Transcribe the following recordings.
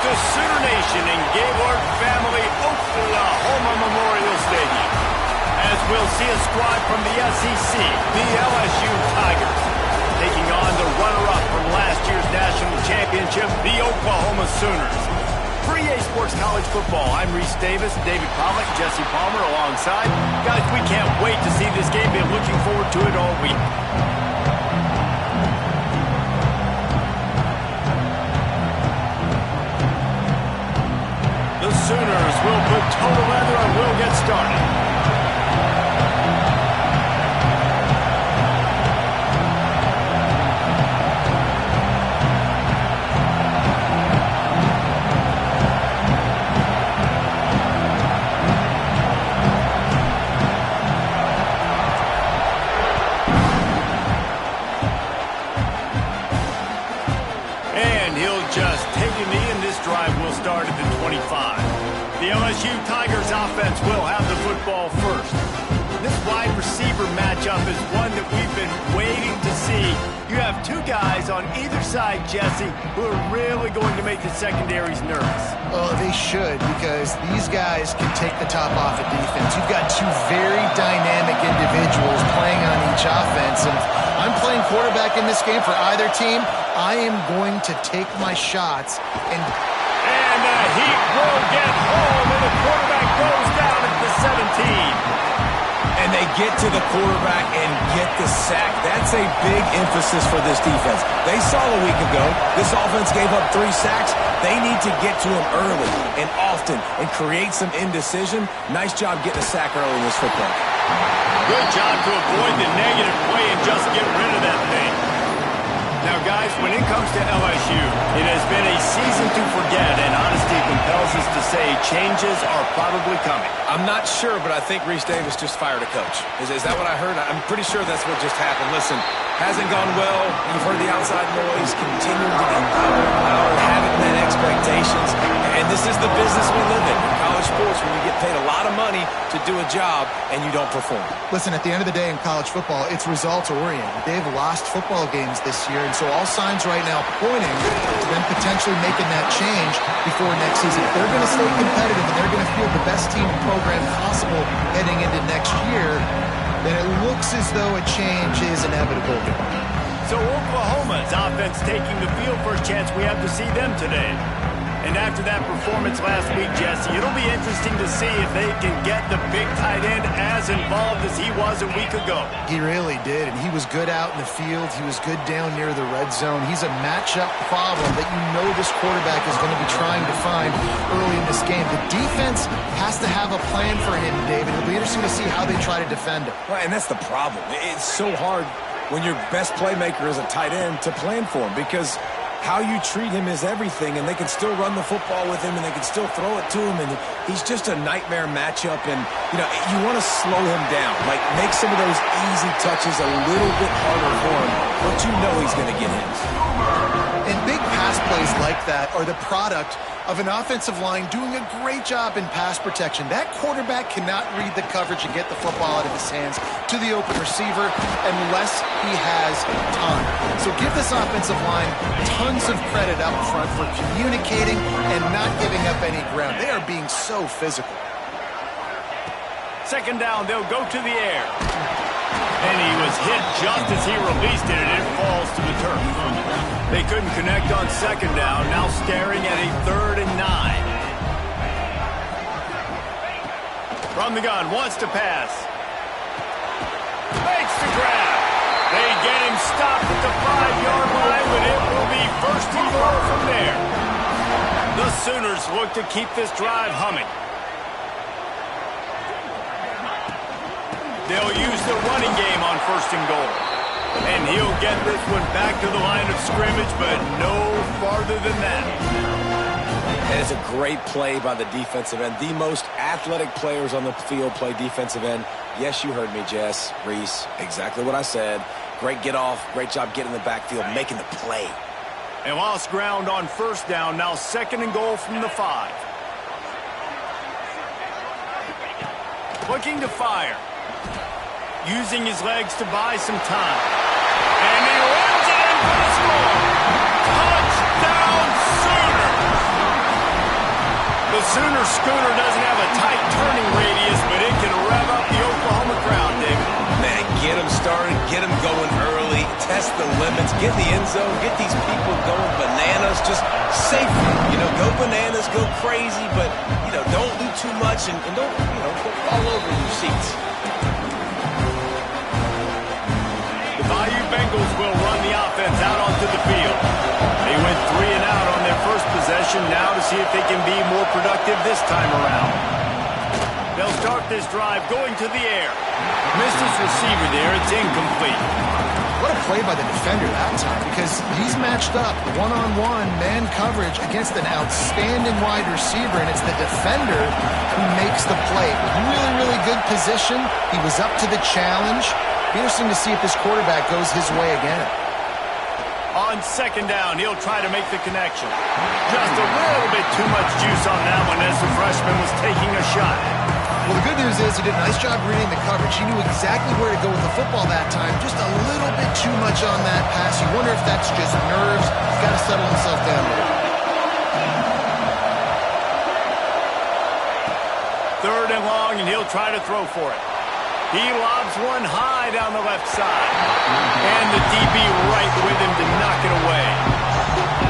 to Sooner Nation in Gaylord Family Oklahoma Memorial Stadium, as we'll see a squad from the SEC, the LSU Tigers, taking on the runner-up from last year's national championship, the Oklahoma Sooners. For EA Sports College Football, I'm Reese Davis, David Pollack, Jesse Palmer alongside. Guys, we can't wait to see this game. Been looking forward to it all week. The Sooners will put total leather and will get started. Start at the 25. The LSU Tigers offense will have the football first. This wide receiver matchup is one that we've been waiting to see. You have two guys on either side, Jesse, who are really going to make the secondaries nervous. Well, they should, because these guys can take the top off of defense. You've got two very dynamic individuals playing on each offense, and if I'm playing quarterback in this game for either team, I am going to take my shots and the Heat will get home, and the quarterback goes down at the 17. And they get to the quarterback and get the sack. That's a big emphasis for this defense. They saw a week ago, this offense gave up 3 sacks. They need to get to him early and often and create some indecision. Nice job getting a sack early in this football. Good job to avoid the negative play and just get rid of that thing. Now, guys, when it comes to LSU, it has been a season to forget, and honesty compels us to say changes are probably coming. I'm not sure, but I think Reese Davis just fired a coach. Is that what I heard? I'm pretty sure that's what just happened. Listen, hasn't gone well. You've heard the outside noise, continuing to get louder, having met expectations, and this is the business we live in college sports, when you get paid a lot of money to do a job and you don't perform. Listen, at the end of the day in college football, it's results-oriented. They've lost football games this year, and so all signs right now pointing to them potentially making that change before next season. If they're going to stay competitive and they're going to field the best team and program possible heading into next year, then it looks as though a change is inevitable. So Oklahoma's offense taking the field. First chance we have to see them today. And after that performance last week, Jesse, it'll be interesting to see if they can get the big tight end as involved as he was a week ago. He really did, and he was good out in the field. He was good down near the red zone. He's a matchup problem that you know this quarterback is going to be trying to find early in this game. The defense has to have a plan for him, David. It'll be interesting to see how they try to defend him. Well, and that's the problem. It's so hard when your best playmaker is a tight end to plan for him, because how you treat him is everything, and they can still run the football with him, and they can still throw it to him, and he's just a nightmare matchup, and, you know, you want to slow him down, like make some of those easy touches a little bit harder for him, but you know he's going to get his. And big pass plays like that are the product of an offensive line doing a great job in pass protection. That quarterback cannot read the coverage and get the football out of his hands to the open receiver unless he has time. So give this offensive line tons of credit up front for communicating and not giving up any ground. They are being so physical. Second down, they'll go to the air. And he was hit just as he released it, and it falls to the turf. They couldn't connect on second down, now staring at a 3rd and 9. From the gun, wants to pass. Makes the grab. They get him stopped at the 5-yard line, but it will be 1st and goal from there. The Sooners look to keep this drive humming. They'll use the running game on 1st and goal. And he'll get this one back to the line of scrimmage, but no farther than that. And it's a great play by the defensive end. The most athletic players on the field play defensive end. Yes, you heard me, Jess, Reese. Exactly what I said. Great get off. Great job getting in the backfield, making the play. They lost ground on 1st down. Now 2nd and goal from the 5. Looking to fire. Using his legs to buy some time. And he runs it in for the score. Touchdown, Sooners! Sooner Scooter doesn't have a tight turning radius, but it can rev up the Oklahoma crowd, David. Man, get them started, get them going early, test the limits, get in the end zone, get these people going bananas, just safely. Go bananas, go crazy, but, don't do too much and don't, go all over your seats. The Bayou Bengals will run the offense out onto the field. They went 3 and out on their first possession, now to see if they can be more productive this time around. They'll start this drive going to the air. Missed his receiver there. It's incomplete. What a play by the defender that time, because he's matched up one-on-one man coverage against an outstanding wide receiver, and it's the defender who makes the play. Really, really good position. He was up to the challenge. Be interesting to see if this quarterback goes his way again. On second down, he'll try to make the connection. Just a little bit too much juice on that one as the freshman was taking a shot. Well, the good news is he did a nice job reading the coverage. He knew exactly where to go with the football that time. Just a little bit too much on that pass. You wonder if that's just nerves. He's got to settle himself down a little. Third and long, and he'll try to throw for it. He lobs one high down the left side. And the DB right with him to knock it away.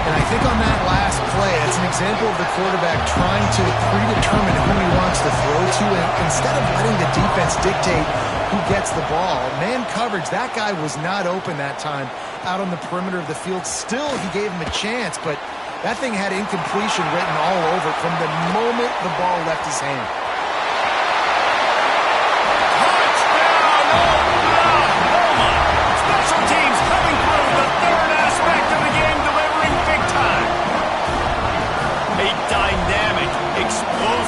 And I think on that last play, it's an example of the quarterback trying to predetermine who he wants to throw to, and instead of letting the defense dictate who gets the ball. Man coverage, that guy was not open that time out on the perimeter of the field. Still, he gave him a chance, but that thing had incompletion written all over from the moment the ball left his hand.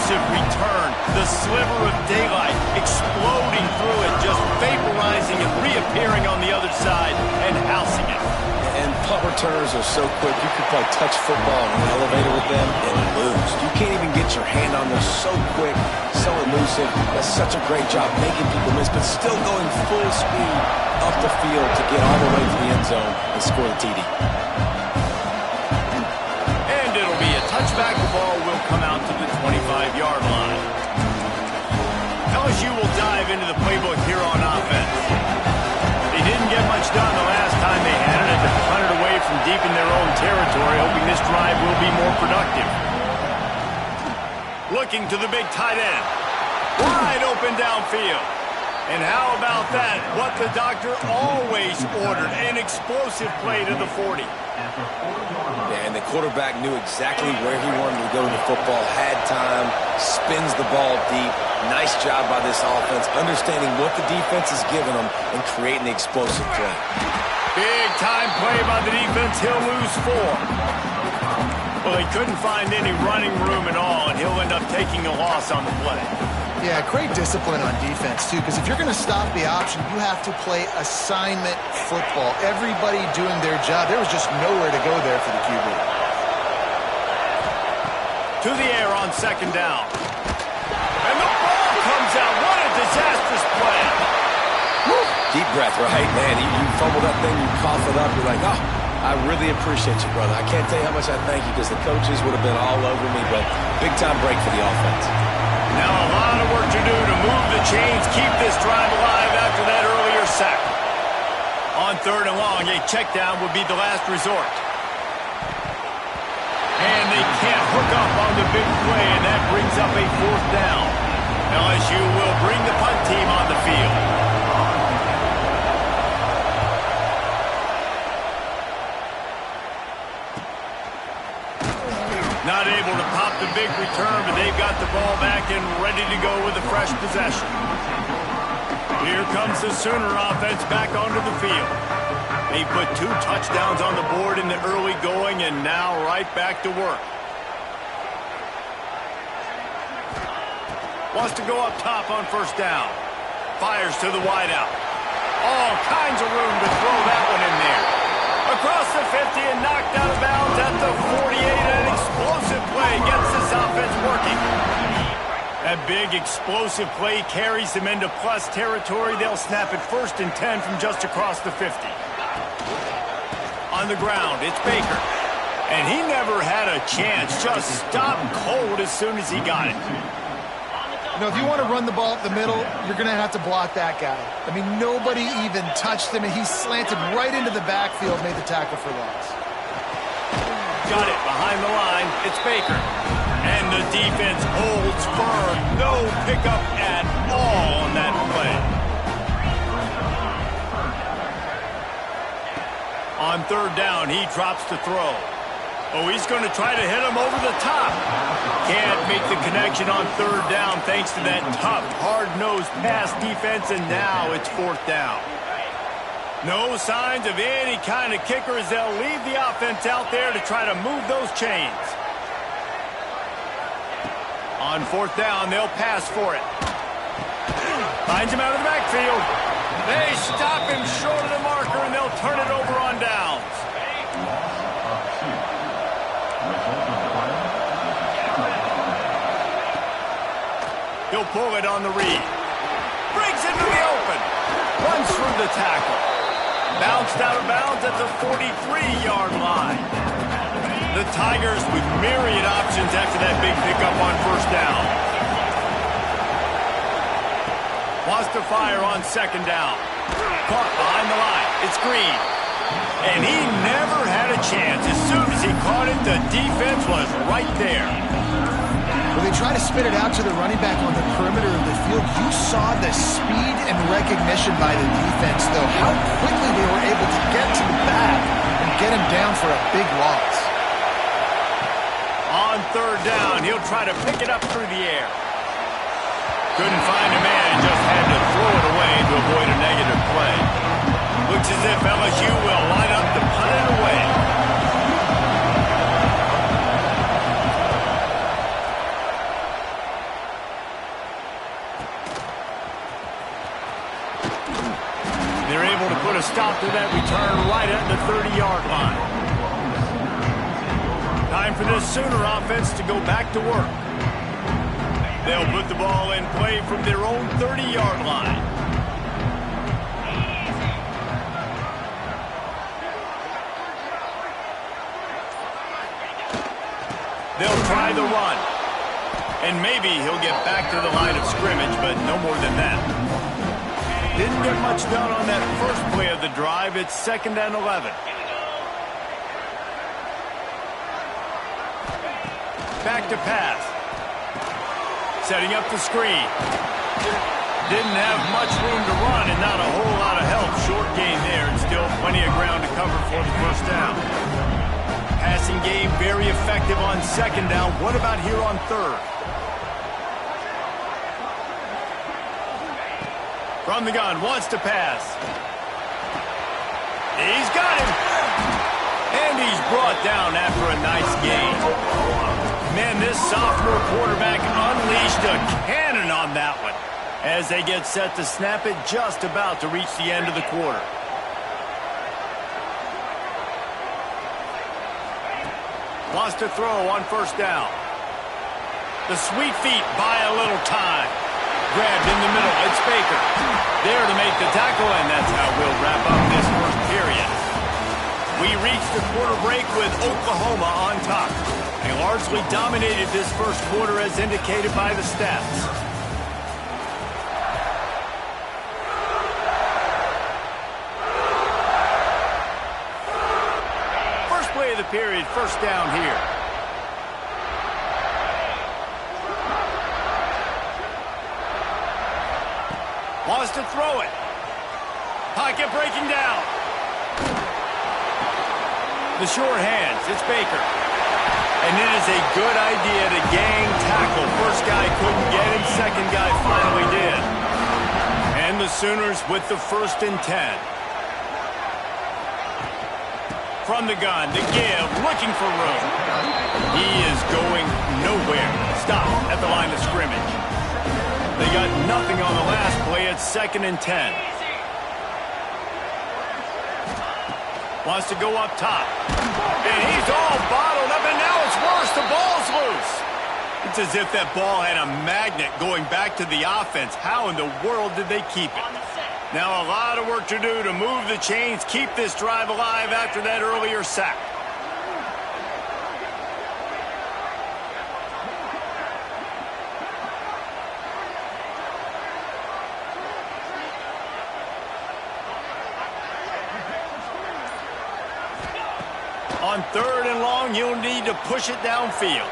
Return, the sliver of daylight exploding through it, just vaporizing and reappearing on the other side and housing it. And punt returners are so quick, you can play touch football in an elevator with them and lose. You can't even get your hand on them, so quick, so elusive. That's such a great job making people miss, but still going full speed up the field to get all the way to the end zone and score the TD. And it'll be a touchback. The ball will come out to the 25-yard line. LSU will dive into the playbook here on offense. They didn't get much done the last time they had it, to punt it away from deep in their own territory, hoping this drive will be more productive. Looking to the big tight end. Wide open downfield. And how about that? What the doctor always ordered, an explosive play to the 40. Yeah, and the quarterback knew exactly where he wanted to go to the football, had time, spins the ball deep. Nice job by this offense, understanding what the defense is giving them and creating the explosive play. Big time play by the defense. He'll lose 4. Well, they couldn't find any running room at all, and he'll end up taking a loss on the play. Yeah, great discipline on defense, too, because if you're going to stop the option, you have to play assignment football. Everybody doing their job. There was just nowhere to go there for the QB. To the air on second down. And the ball comes out. What a disastrous play. Woo. Deep breath, right? Man, you fumble that thing, you cough it up, you're like, oh, I really appreciate you, brother. I can't tell you how much I thank you, because the coaches would have been all over me, but big-time break for the offense. Now a lot of work to do to move the chains, keep this drive alive after that earlier sack. On third and long, a check down would be the last resort. And they can't hook up on the big play, and that brings up a 4th down. LSU will bring the punt team on the field. Not able to pop the big return, but they've got the ball back and ready to go with a fresh possession. Here comes the Sooner offense back onto the field. They put 2 touchdowns on the board in the early going, and now right back to work. Wants to go up top on first down. Fires to the wideout. All kinds of room to throw that one in there. Across the 50 and knocked out of bounds at the 48. An explosive play gets this offense working. That big explosive play carries them into plus territory. They'll snap it 1st and 10 from just across the 50. On the ground, it's Baker. And he never had a chance. Just stopped cold as soon as he got it. You know, if you want to run the ball up the middle, you're going to have to block that guy. I mean, nobody even touched him, and he slanted right into the backfield, made the tackle for loss. Got it behind the line. It's Baker. And the defense holds firm. No pickup at all on that play. On third down, he drops to throw. Oh, he's going to try to hit him over the top. Can't make the connection on third down thanks to that tough, hard-nosed pass defense, and now it's fourth down. No signs of any kind of kickers. They'll leave the offense out there to try to move those chains. On fourth down, they'll pass for it. Finds him out of the backfield. They stop him short of the marker, and they'll turn it over on downs. He'll pull it on the read. Breaks into the open. Runs through the tackle. Bounced out of bounds at the 43-yard line. The Tigers with myriad options after that big pickup on first down. Wants to fire on second down. Caught behind the line. It's Green. And he never had a chance. As soon as he caught it, the defense was right there. When they try to spit it out to the running back on the perimeter of the field, you saw the speed and recognition by the defense, though. How quickly they were able to get to the back and get him down for a big loss. On third down, he'll try to pick it up through the air. Couldn't find a man and just had to throw it away to avoid a negative play. Looks as if LSU will line up to punt it away. They're able to put a stop to that return right at the 30-yard line. Time for this Sooner offense to go back to work. They'll put the ball in play from their own 30-yard line. They'll try the run. And maybe he'll get back to the line of scrimmage, but no more than that. Didn't get much done on that first play of the drive. It's 2nd and 11. Back to pass. Setting up the screen. Didn't have much room to run and not a whole lot of help. Short gain there and still plenty of ground to cover for the first down. Passing game very effective on second down. What about here on third? From the gun, wants to pass. He's got him. And he's brought down after a nice gain. Man, this sophomore quarterback unleashed a cannon on that one as they get set to snap it just about to reach the end of the quarter. Wants to throw on first down. The sweet feet buy a little time. Grabbed in the middle. It's Baker. There to make the tackle, and that's how we'll wrap up this first period. We reached the quarter break with Oklahoma on top. They largely dominated this first quarter as indicated by the stats. First play of the period, first down here. Wants to throw it. Pocket breaking down. The short hands, it's Baker. And it is a good idea to gang tackle. First guy couldn't get him, second guy finally did. And the Sooners with the 1st and 10. From the gun, the give, looking for room. He is going nowhere. Stop at the line of scrimmage. They got nothing on the last play. It's 2nd and 10. Wants to go up top. And he's all bottled up, and now it's worse. The ball's loose. It's as if that ball had a magnet going back to the offense. How in the world did they keep it? Now a lot of work to do to move the chains, keep this drive alive after that earlier sack. On 3rd and long, you'll need to push it downfield.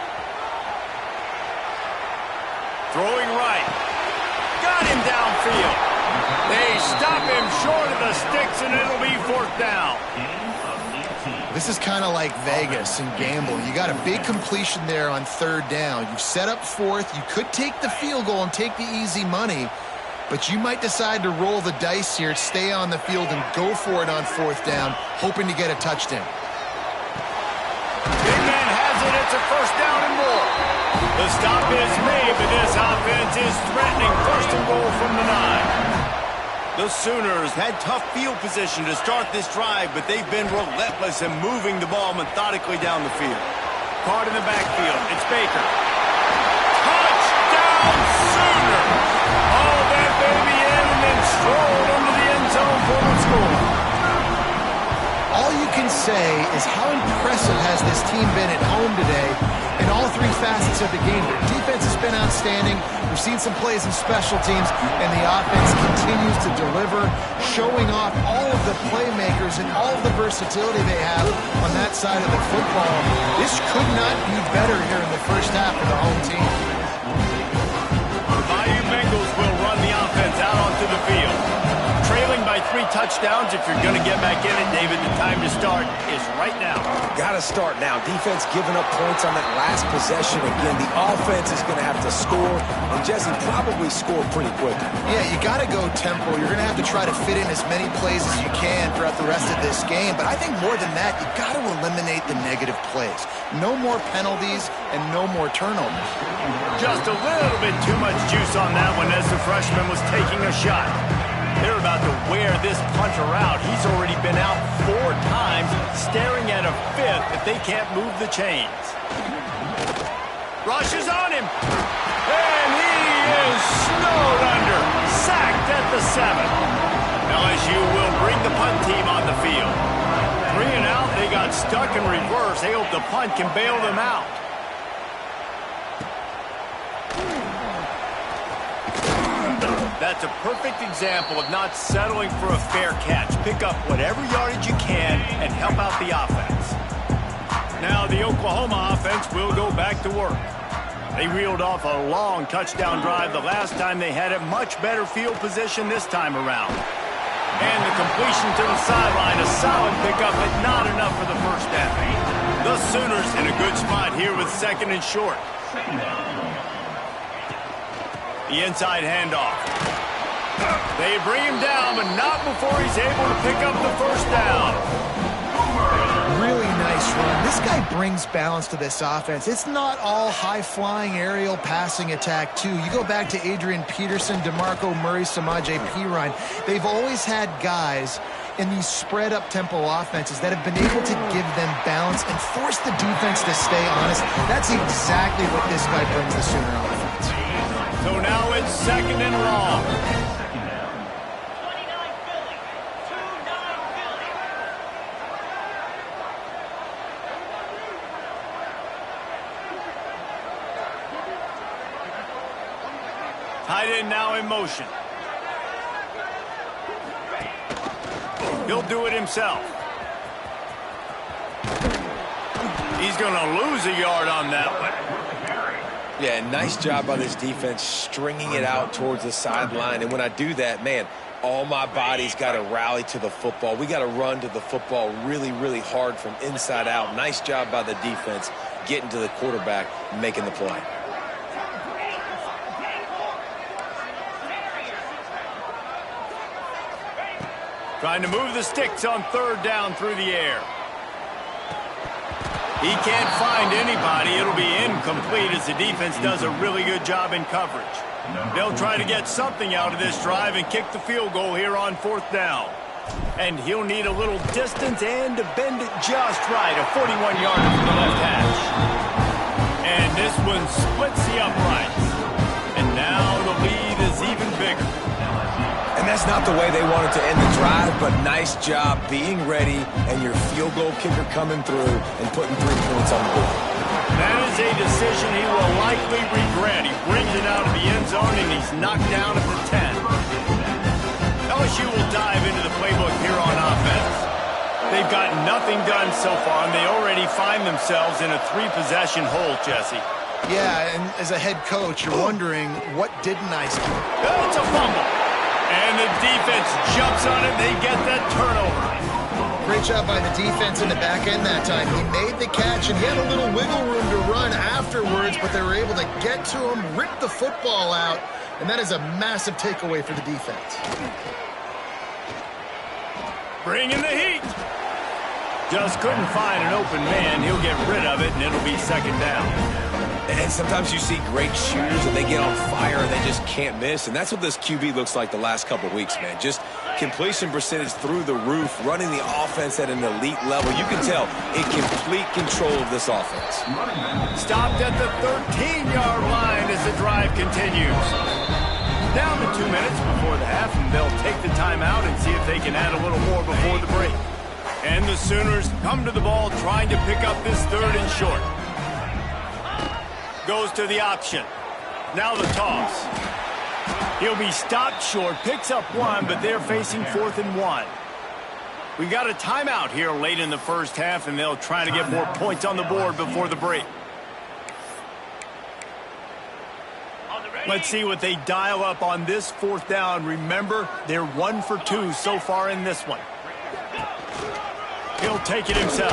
Throwing right. Got him downfield. They stop him short of the sticks, and it'll be 4th down. This is kind of like Vegas and gamble. You got a big completion there on 3rd down. You've set up 4th. You could take the field goal and take the easy money, but you might decide to roll the dice here, stay on the field, and go for it on 4th down, hoping to get a touchdown. Big man has it. It's a 1st down and more. The stop is made, but this offense is threatening 1st and goal from the 9. The Sooners had tough field position to start this drive, but they've been relentless in moving the ball methodically down the field. Caught in the backfield. It's Baker. Touchdown, Sooners! All that baby in and then strolled into the end zone for the score. All you can say is how impressive has this team been at home today in all 3 facets of the game. Their defense has been outstanding. We've seen some plays in special teams, and the offense continues to deliver, showing off all of the playmakers and all of the versatility they have on that side of the football. This could not be better here in the first half for the home team. The Bayou Bengals will run the offense out onto the field. Trailing by 3 touchdowns. If you're going to get back in it, David, the time to start is right now. Got to start now. Defense giving up points on that last possession. Again, the offense is going to have to score, and Jesse probably score pretty quickly. Yeah, you got to go tempo. You're going to have to try to fit in as many plays as you can throughout the rest of this game. But I think more than that, you got to eliminate the negative plays. No more penalties and no more turnovers. Just a little bit too much juice on that one as the freshman was taking a shot. They're about to wear this punter out. He's already been out 4 times, staring at a 5th if they can't move the chains. Rush is on him. And he is snowed under. Sacked at the 7. LSU will bring the punt team on the field. 3 and out. They got stuck in reverse. They hope the punt can bail them out. That's a perfect example of not settling for a fair catch. Pick up whatever yardage you can and help out the offense. Now the Oklahoma offense will go back to work. They reeled off a long touchdown drive the last time. They had a much better field position this time around. And the completion to the sideline, a solid pickup, but not enough for the 1st down. The Sooners in a good spot here with 2nd and short. The inside handoff. They bring him down, but not before he's able to pick up the 1st down. Really nice run. This guy brings balance to this offense. It's not all high-flying aerial passing attack, too. You go back to Adrian Peterson, DeMarco Murray, Samaje Perine. They've always had guys in these spread-up tempo offenses that have been able to give them balance and force the defense to stay honest. That's exactly what this guy brings the Sooner offense. So now it's 2nd and long. Tight end now in motion. He'll do it himself. He's going to lose a yard on that one. Yeah, nice job by this defense stringing it out towards the sideline. And when I do that, man, all my body's got to rally to the football. We got to run to the football really, really hard from inside out. Nice job by the defense getting to the quarterback and making the play. Trying to move the sticks on 3rd down through the air. He can't find anybody. It'll be incomplete as the defense does a really good job in coverage. They'll try to get something out of this drive and kick the field goal here on 4th down. And he'll need a little distance and to bend it just right. A 41-yarder from the left hash. And this one splits the uprights. And now the lead is even bigger. And that's not the way they wanted to end the drive, but nice job being ready and your field goal kicker coming through and putting 3 points on the board. That is a decision he will likely regret. He brings it out of the end zone and he's knocked down at the 10. LSU will dive into the playbook here on offense. They've got nothing done so far, and they already find themselves in a 3-possession hole, Jesse. Yeah, and as a head coach, you're wondering, what didn't I see? It's a fumble. And the defense jumps on it. They get that turnover. Great job by the defense in the back end that time. He made the catch, and he had a little wiggle room to run afterwards, but they were able to get to him, rip the football out, and that is a massive takeaway for the defense. Bringing the heat. Just couldn't find an open man. He'll get rid of it, and it'll be second down. And sometimes you see great shooters, and they get on fire, and they just can't miss. And that's what this QB looks like the last couple of weeks, man. Just completion percentage through the roof, running the offense at an elite level. You can tell in complete control of this offense. Stopped at the 13-yard line as the drive continues. Down to 2 minutes before the half, and they'll take the timeout and see if they can add a little more before the break. And the Sooners come to the ball trying to pick up this 3rd and short. Goes to the option. Now the toss. He'll be stopped short, picks up 1, but they're facing 4th and 1. We've got a timeout here late in the first half, and they'll try to get more points on the board before the break. Let's see what they dial up on this 4th down. Remember, they're 1 for 2 so far in this one. He'll take it himself.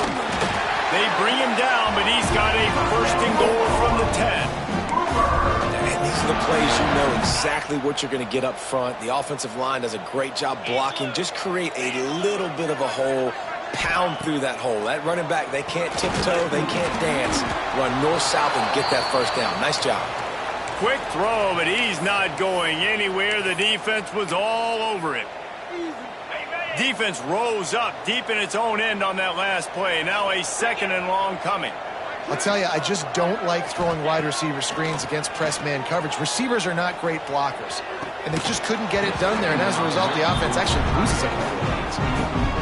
They bring him down, but he's got a 1st and goal from the 10. And these are the plays you know exactly what you're going to get up front. The offensive line does a great job blocking. Just create a little bit of a hole, pound through that hole. That running back, they can't tiptoe, they can't dance. Run north-south and get that 1st down. Nice job. Quick throw, but he's not going anywhere. The defense was all over it. Defense rose up deep in its own end on that last play. Now a 2nd and long coming. I'll tell you, I just don't like throwing wide receiver screens against press man coverage. Receivers are not great blockers, and they just couldn't get it done there, and as a result, the offense actually loses a couple of points.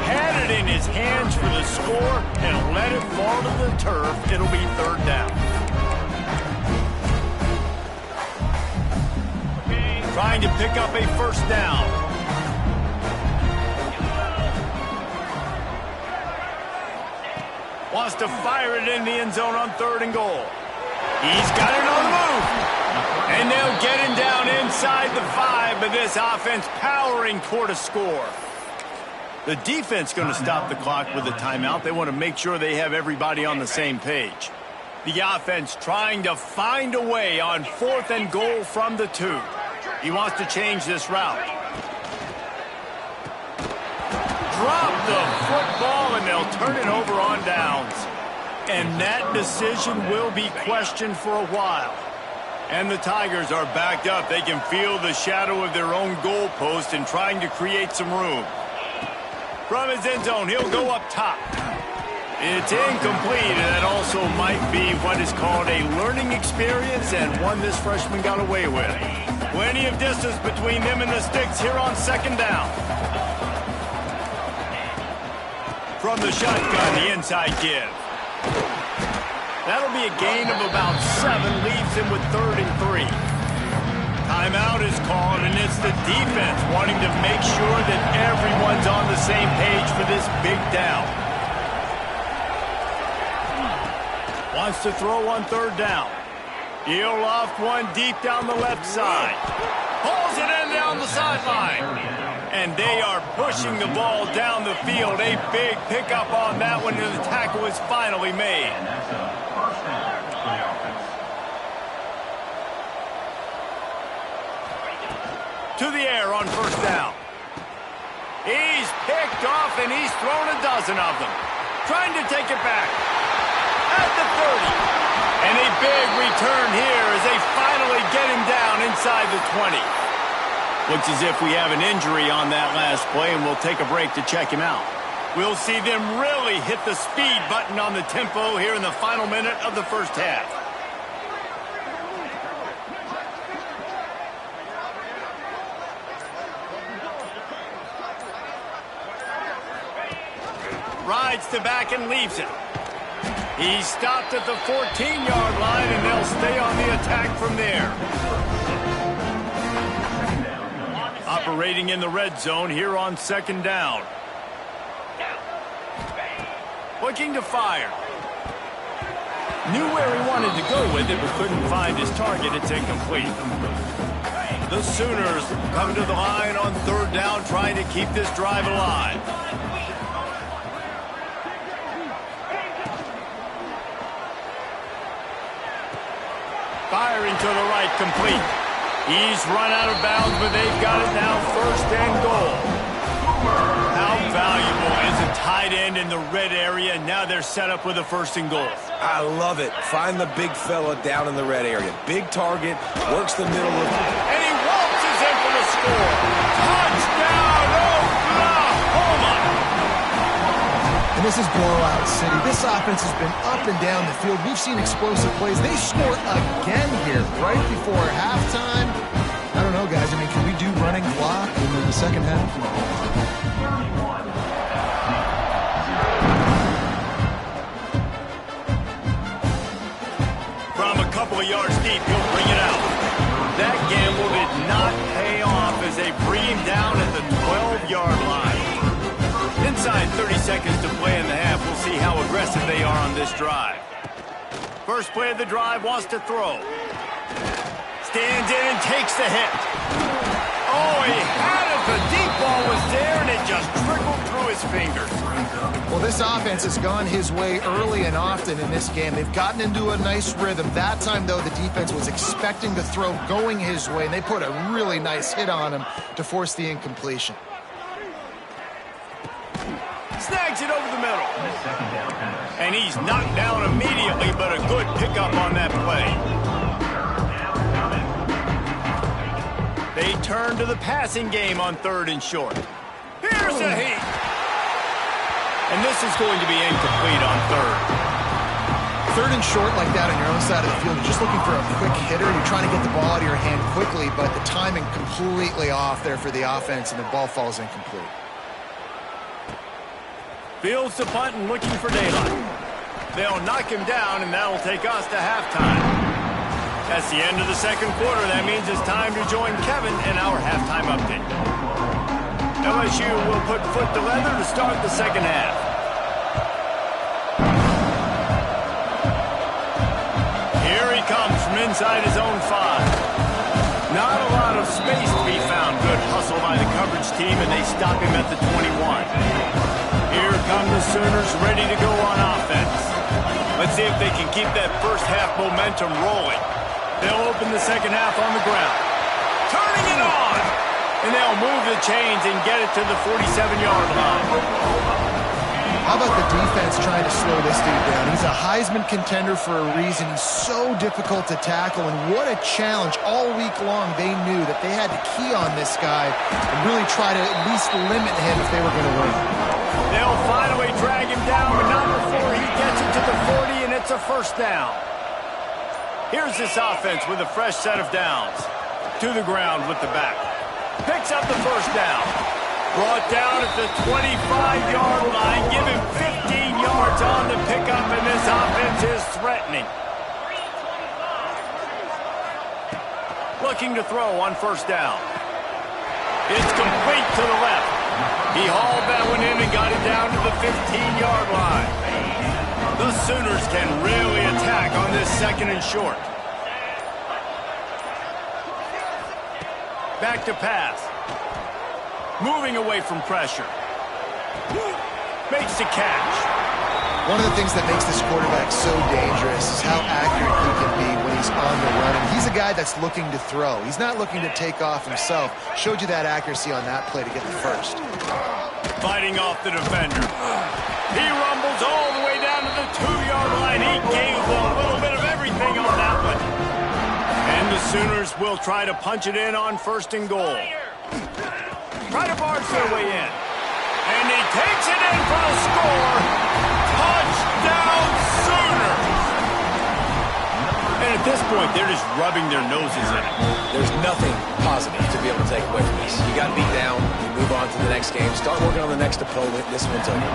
Had it in his hands for the score and let it fall to the turf. It'll be 3rd down. Trying to pick up a 1st down. Wants to fire it in the end zone on 3rd and goal. He's got it on the move. And they'll get him down inside the 5, but this offense powering toward a score. The defense going to stop the clock with a timeout. They want to make sure they have everybody on the same page. The offense trying to find a way on 4th and goal from the 2. He wants to change this route. Drop the football, and they'll turn it over on downs. And that decision will be questioned for a while. And the Tigers are backed up. They can feel the shadow of their own goalpost and trying to create some room. From his end zone, he'll go up top. It's incomplete, and that also might be what is called a learning experience, and one this freshman got away with. Plenty of distance between them and the sticks here on 2nd down. From the shotgun, the inside give. That'll be a gain of about 7, leaves him with 3rd and 3. Timeout is called, and it's the defense wanting to make sure that everyone's on the same page for this big down. Wants to throw on 3rd down. He'll loft one deep down the left side. Pulls it in down the sideline. And they are pushing the ball down the field. A big pickup on that one, and the tackle is finally made. To the air on 1st down. He's picked off, and he's thrown a dozen of them. Trying to take it back. At the 30. And a big return here as they finally get him down inside the 20. Looks as if we have an injury on that last play, and we'll take a break to check him out. We'll see them really hit the speed button on the tempo here in the final minute of the first half. Rides to back and leaves it. He's stopped at the 14-yard line, and they'll stay on the attack from there. Operating in the red zone here on 2nd down. looking to fire. Knew where he wanted to go with it, but couldn't find his target. It's incomplete. The Sooners come to the line on third down, trying to keep this drive alive. Firing to the right, complete. He's run out of bounds, but they've got it now, first and goal. How valuable is a tight end in the red area? Now they're set up with a first and goal. I love it. Find the big fella down in the red area. Big target, works the middle of... And he waltzes in for the score. Touchdown, Oklahoma! And this is blowout city. This offense has been up and down the field. We've seen explosive plays. They score again here right before halftime. I don't know, guys. I mean, can we do running clock in the second half? A couple of yards deep, he'll bring it out. That gamble did not pay off as they bring him down at the 12-yard line. Inside 30 seconds to play in the half. We'll see how aggressive they are on this drive. First play of the drive, wants to throw. Stands in and takes the hit. Oh, he had it. The deep ball was there, and it just trickled through his fingers. Well, this offense has gone his way early and often in this game. They've gotten into a nice rhythm. That time, though, the defense was expecting the throw going his way, and they put a really nice hit on him to force the incompletion. Snags it over the middle. And he's knocked down immediately, but a good pickup on that play. They turn to the passing game on third and short. Here's a heat. And this is going to be incomplete on third. Third and short like that on your own side of the field, you're just looking for a quick hitter. You're trying to get the ball out of your hand quickly, but the timing completely off there for the offense, and the ball falls incomplete. Fields the punt and looking for daylight. They'll knock him down, and that'll take us to halftime. That's the end of the second quarter. That means it's time to join Kevin in our halftime update. LSU will put foot to leather to start the second half. Here he comes from inside his own 5. Not a lot of space to be found. Good hustle by the coverage team, and they stop him at the 21. Here come the Sooners ready to go on offense. Let's see if they can keep that first half momentum rolling. They'll open the second half on the ground. Turning it on! And they'll move the chains and get it to the 47-yard line. How about the defense trying to slow this dude down? He's a Heisman contender for a reason. He's so difficult to tackle, and what a challenge. All week long, they knew that they had to key on this guy and really try to at least limit him if they were going to win. They'll finally drag him down, but not before he gets it to the 40, and it's a first down. Here's this offense with a fresh set of downs. To the ground with the back. Picks up the first down. Brought down at the 25-yard line. Give him 15 yards on the pickup, and this offense is threatening. Looking to throw on first down. It's complete to the left. He hauled that one in and got it down to the 15-yard line. The Sooners can really attack on this second and short. Back to pass. Moving away from pressure. Makes the catch. One of the things that makes this quarterback so dangerous is how accurate he can be when he's on the run. And he's a guy that's looking to throw. He's not looking to take off himself. Showed you that accuracy on that play to get the first. Fighting off the defender. He rumbles all the way down to the 2-yard line. He gave a little bit of everything on that one. And the Sooners will try to punch it in on first and goal. Try to barge their way in. And he takes it in for the score. Touchdown Sooners! And at this point, they're just rubbing their noses in it. There's nothing positive to be able to take away from this. You got to beat down, you move on to the next game, start working on the next opponent. This one's over.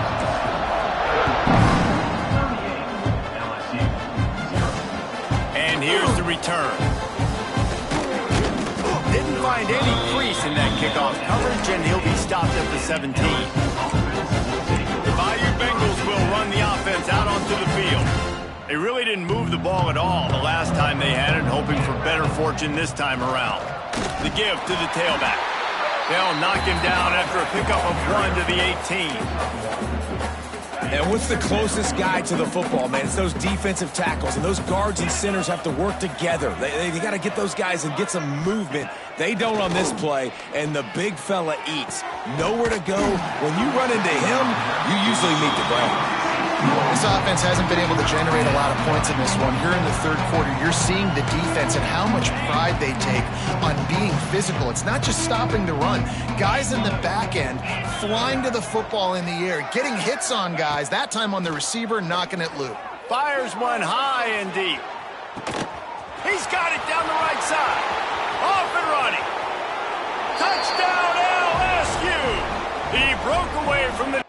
And here's the return. Didn't find any crease in that kickoff coverage, and he'll be stopped at the 17. The Bayou Bengals will will run the offense out onto the field. They really didn't move the ball at all the last time they had it, hoping for better fortune this time around. The give to the tailback. They'll knock him down after a pickup of 1 to the 18. And what's the closest guy to the football, man? It's those defensive tackles, and those guards and centers have to work together. They got to get those guys and get some movement. They don't on this play, and the big fella eats. Nowhere to go. When you run into him, you usually meet the ground. This offense hasn't been able to generate a lot of points in this one. Here in the third quarter, you're seeing the defense and how much pride they take on being physical. It's not just stopping the run. Guys in the back end flying to the football in the air, getting hits on guys, that time on the receiver, knocking it loose. Fires one high and deep. He's got it down the right side. Off and running. Touchdown LSU. He broke away from the...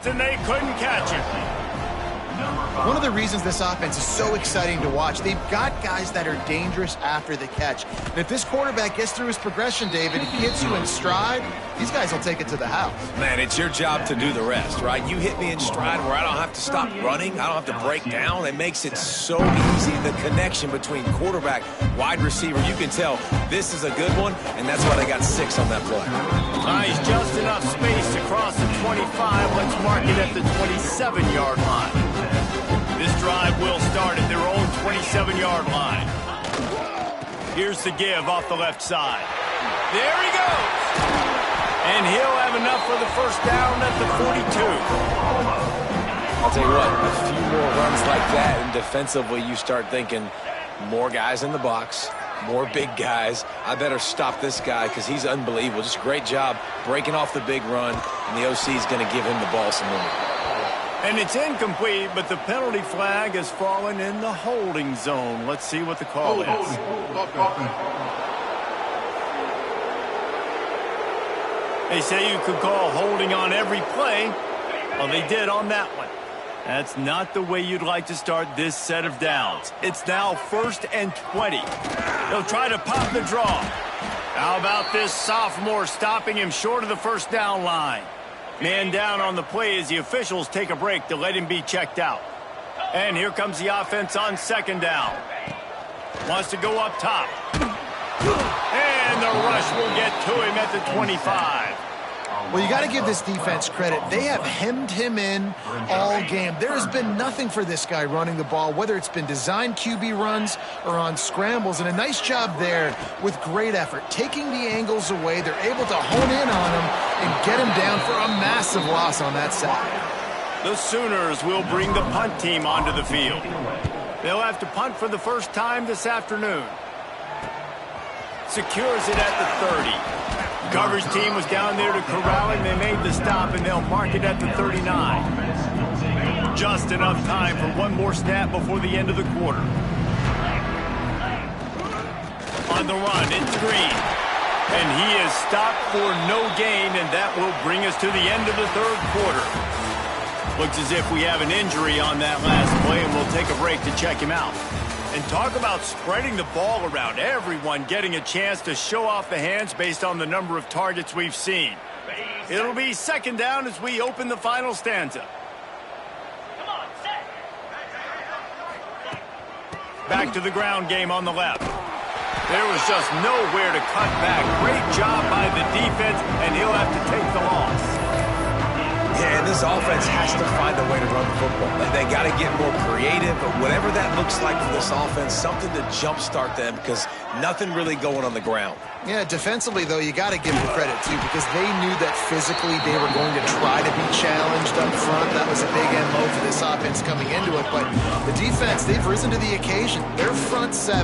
and they couldn't catch him. One of the reasons this offense is so exciting to watch, they've got guys that are dangerous after the catch. And if this quarterback gets through his progression, David, he hits you in stride, these guys will take it to the house. Man, it's your job to do the rest, right? You hit me in stride where I don't have to stop running. I don't have to break down. It makes it so easy, the connection between quarterback, wide receiver. You can tell this is a good one, and that's why they got 6 on that play. Nice, just enough space to cross the 25. Let's mark it at the 27-yard line. This drive will start at their own 27-yard line. Here's the give off the left side. There he goes. And he'll have enough for the first down at the 42. I'll tell you what, a few more runs like that, and defensively you start thinking more guys in the box, more big guys. I better stop this guy because he's unbelievable. Just a great job breaking off the big run, and the OC is going to give him the ball some more. And it's incomplete, but the penalty flag has fallen in the holding zone. Let's see what the call is. They say you could call holding on every play. Well, they did on that one. That's not the way you'd like to start this set of downs. It's now 1st and 20. They'll try to pop the draw. How about this sophomore stopping him short of the first down line? Man down on the play as the officials take a break to let him be checked out. And here comes the offense on 2nd down. Wants to go up top. And the rush will get to him at the 25. Well, you got to give this defense credit. They have hemmed him in all game. There has been nothing for this guy running the ball, whether it's been designed QB runs or on scrambles. And a nice job there with great effort. Taking the angles away, they're able to hone in on him and get him down for a massive loss on that side. The Sooners will bring the punt team onto the field. They'll have to punt for the first time this afternoon. Secures it at the 30. Coverage team was down there to corral him. They made the stop, and they'll mark it at the 39. Just enough time for one more snap before the end of the quarter. On the run, it's Green. And he is stopped for no gain, and that will bring us to the end of the third quarter. Looks as if we have an injury on that last play, and we'll take a break to check him out. And talk about spreading the ball around, everyone getting a chance to show off the hands based on the number of targets we've seen. It'll be 2nd down as we open the final stanza. Back to the ground game on the left. There was just nowhere to cut back. Great job by the defense, and he'll have to take the loss. Yeah, and this offense has to find a way to run the football. They got to get more creative, but whatever that looks like for this offense, something to jumpstart them because nothing really going on the ground. Yeah, defensively, though, you got to give them credit, too, because they knew that physically they were going to try to be challenged up front. That was a big MO for this offense coming into it, but the defense, they've risen to the occasion. Their front 7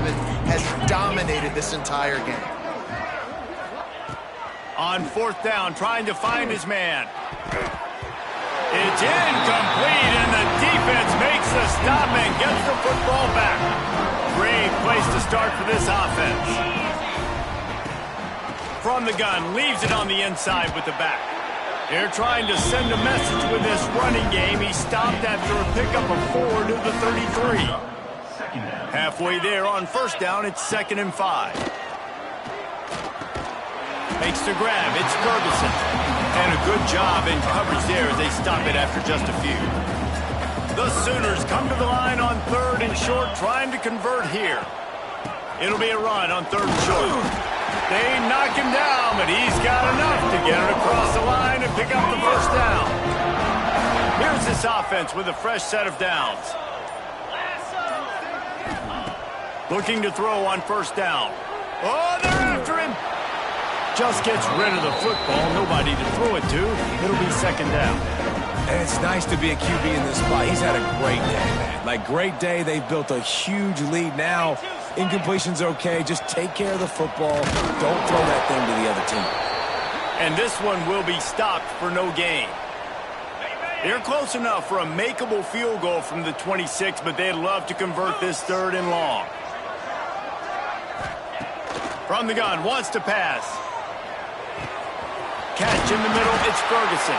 has dominated this entire game. On 4th down, trying to find his man. It's incomplete, and the defense makes the stop and gets the football back. Great place to start for this offense. From the gun, leaves it on the inside with the back. They're trying to send a message with this running game. He stopped after a pickup of 4 to the 33. Halfway there on first down, it's 2nd and 5. Makes the grab. It's Ferguson. And a good job in coverage there as they stop it after just a few. The Sooners come to the line on 3rd and short, trying to convert here. It'll be a run on 3rd and short. They knock him down, but he's got enough to get it across the line and pick up the first down. Here's this offense with a fresh set of downs. Looking to throw on first down. Oh, they're after him. Just gets rid of the football. Nobody to throw it to. It'll be 2nd down. And it's nice to be a QB in this spot. He's had a great day, man. Like, great day. They've built a huge lead now. Incompletion's okay. Just take care of the football. Don't throw that thing to the other team. And this one will be stopped for no gain. They're close enough for a makeable field goal from the 26, but they'd love to convert this 3rd and long. From the gun, wants to pass. Catch in the middle, it's Ferguson.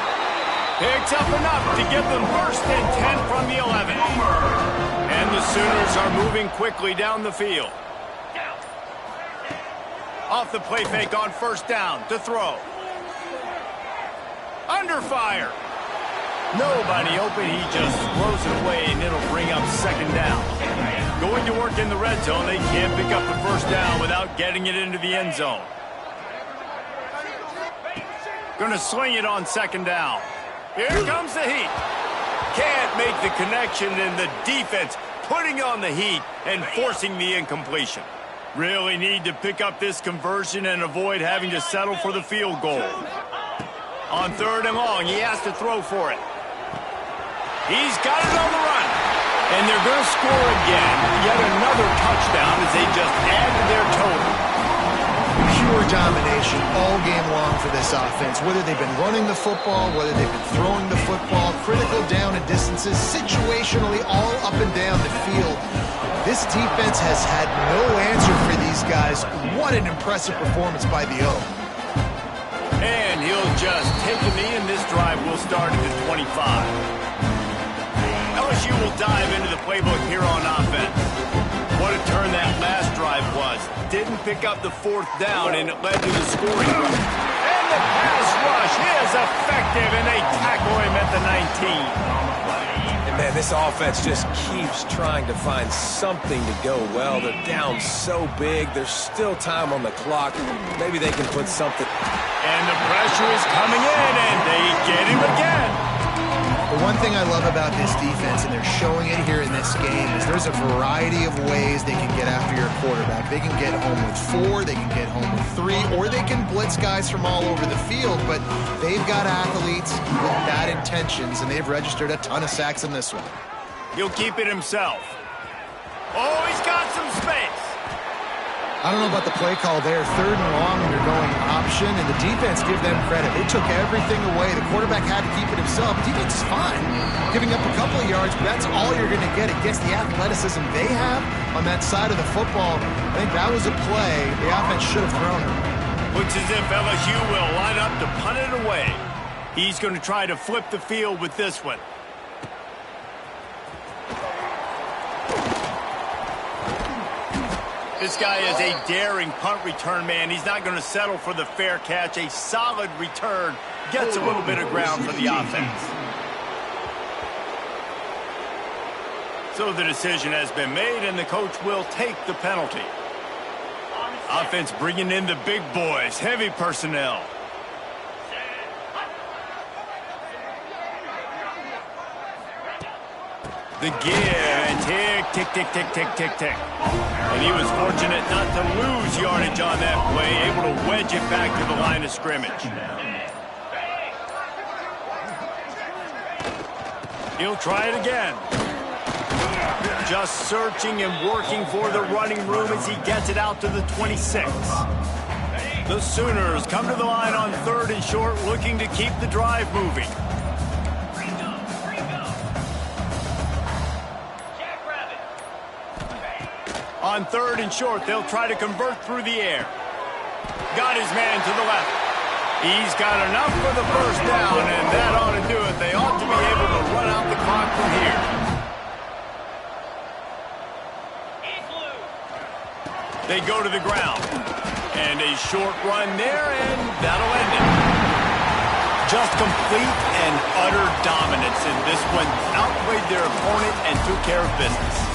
Picks up enough to give them 1st and 10 from the 11. And the Sooners are moving quickly down the field. Off the play fake on first down to throw. Under fire. Nobody open. He just throws it away, and it'll bring up 2nd down. Going to work in the red zone. They can't pick up the first down without getting it into the end zone. Going to swing it on 2nd down. Here comes the heat. Can't make the connection, and the defense putting on the heat and forcing the incompletion. Really need to pick up this conversion and avoid having to settle for the field goal. On 3rd and long, he has to throw for it. He's got it on the run. And they're going to score again. Yet another touchdown as they just add to their total. Pure domination all game long for this offense. Whether they've been running the football, whether they've been throwing the football, critical down and distances, situationally all up and down the field. This defense has had no answer for these guys. What an impressive performance by the O. And he'll just take a knee, and this drive will start at the 25. LSU will dive into the playbook here on offense. What a turn that last drive was. Didn't pick up the 4th down, and it led to the scoring run. And the pass rush is effective, and they tackle him at the 19. And, man, this offense just keeps trying to find something to go well. They're down so big. There's still time on the clock. Maybe they can put something. And the pressure is coming in, and they get him again. The one thing I love about this defense, and they're showing it here in this game, is there's a variety of ways they can get after your quarterback. They can get home with 4, they can get home with 3, or they can blitz guys from all over the field, but they've got athletes with bad intentions, and they've registered a ton of sacks in this one. He'll keep it himself. Oh, he's got some space. I don't know about the play call there. 3rd and long, and you're going option, and the defense, give them credit. They took everything away. The quarterback had to keep it himself. Defense is fine, giving up a couple of yards, but that's all you're going to get against the athleticism they have on that side of the football. I think that was a play the offense should have thrown it. Looks as if LSU will line up to punt it away. He's going to try to flip the field with this one. This guy is a daring punt return man. He's not going to settle for the fair catch. A solid return gets a little bit of ground for the offense. So the decision has been made, and the coach will take the penalty. Offense bringing in the big boys, heavy personnel. The give and tick, tick, tick, tick, tick, tick, tick. And he was fortunate not to lose yardage on that play, able to wedge it back to the line of scrimmage. He'll try it again. Just searching and working for the running room as he gets it out to the 26. The Sooners come to the line on 3rd and short, looking to keep the drive moving. On 3rd and short, they'll try to convert through the air. Got his man to the left. He's got enough for the first down, and that ought to do it. They ought to be able to run out the clock from here. They go to the ground. And a short run there, and that'll end it. Just complete and utter dominance in this one. Outplayed their opponent and took care of business.